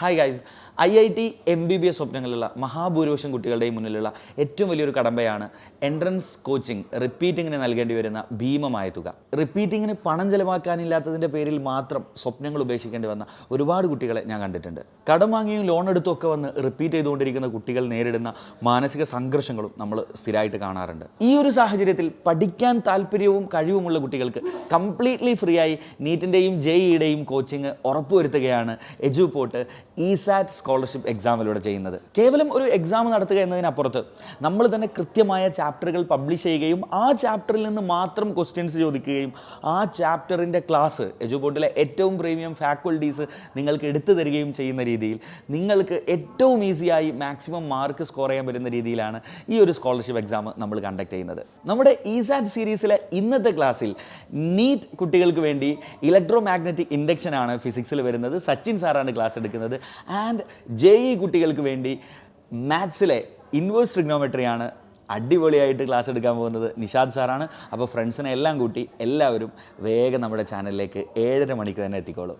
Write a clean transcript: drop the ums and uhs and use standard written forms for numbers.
Hi guys, IIT MBBS സ്വപ്നങ്ങളുള്ള മഹാഭൂരിപക്ഷം കുട്ടികളുടെയും മുന്നിലുള്ള ഏറ്റവും വലിയൊരു കടമ്പയാണ് എൻട്രൻസ് കോച്ചിങ് റിപ്പീറ്റിങ്ങിന് നൽകേണ്ടി വരുന്ന ഭീമമായ തുക. റിപ്പീറ്റിങ്ങിന് പണം ചെലവാക്കാനില്ലാത്തതിൻ്റെ പേരിൽ മാത്രം സ്വപ്നങ്ങൾ ഉപേക്ഷിക്കേണ്ടി വന്ന ഒരുപാട് കുട്ടികളെ ഞാൻ കണ്ടിട്ടുണ്ട്. കടം വാങ്ങിയും ലോൺ എടുത്തും ഒക്കെ വന്ന് റിപ്പീറ്റ് ചെയ്തുകൊണ്ടിരിക്കുന്ന കുട്ടികൾ നേരിടുന്ന മാനസിക സംഘർഷങ്ങളും നമ്മൾ സ്ഥിരമായിട്ട് കാണാറുണ്ട്. ഈ ഒരു സാഹചര്യത്തിൽ പഠിക്കാൻ താല്പര്യവും കഴിവുമുള്ള കുട്ടികൾക്ക് കംപ്ലീറ്റ്ലി ഫ്രീ ആയി നീറ്റിൻ്റെയും JEEയുടെയും കോച്ചിങ് ഉറപ്പുവരുത്തുകയാണ് എജുപോർട്ട് ESAT സ്കോളർഷിപ്പ് എക്സാമിലൂടെ ചെയ്യുന്നത്. കേവലം ഒരു എക്സാം നടത്തുക എന്നതിനപ്പുറത്ത് നമ്മൾ തന്നെ കൃത്യമായ ചാപ്റ്ററുകൾ പബ്ലിഷ് ചെയ്യുകയും ആ ചാപ്റ്ററിൽ നിന്ന് മാത്രം ക്വസ്റ്റ്യൻസ് ചോദിക്കുകയും ആ ചാപ്റ്ററിൻ്റെ ക്ലാസ് എജുപോർട്ടിലെ ഏറ്റവും പ്രീമിയം ഫാക്കൽറ്റീസ് നിങ്ങൾക്ക് എടുത്തു തരികയും ചെയ്യുന്ന രീതിയിൽ നിങ്ങൾക്ക് ഏറ്റവും ഈസിയായി മാക്സിമം മാർക്ക് സ്കോർ ചെയ്യാൻ പറ്റുന്ന രീതിയിലാണ് ഈ ഒരു സ്കോളർഷിപ്പ് എക്സാം നമ്മൾ കണ്ടക്ട് ചെയ്യുന്നത്. നമ്മുടെ ESAT സീരീസിലെ ഇന്നത്തെ ക്ലാസ്സിൽ നീറ്റ് കുട്ടികൾക്ക് വേണ്ടി ഇലക്ട്രോ മാഗ്നറ്റിക് ഇൻഡക്ഷൻ ആണ് ഫിസിക്സിൽ വരുന്നത്. സച്ചിൻ സാറാണ് ക്ലാസ് എടുക്കുന്നത്. ആൻഡ് JEE കുട്ടികൾക്ക് വേണ്ടി മാത്സിലെ ഇൻവേഴ്സ് ട്രിഗ്നോമെട്രിയാണ് അടിപൊളിയായിട്ട് ക്ലാസ് എടുക്കാൻ പോകുന്നത് നിഷാദ് സാറാണ്. അപ്പോൾ ഫ്രണ്ട്സിനെ എല്ലാം കൂട്ടി എല്ലാവരും വേഗം നമ്മുടെ ചാനലിലേക്ക് 7:30 മണിക്ക് തന്നെ എത്തിക്കോളും.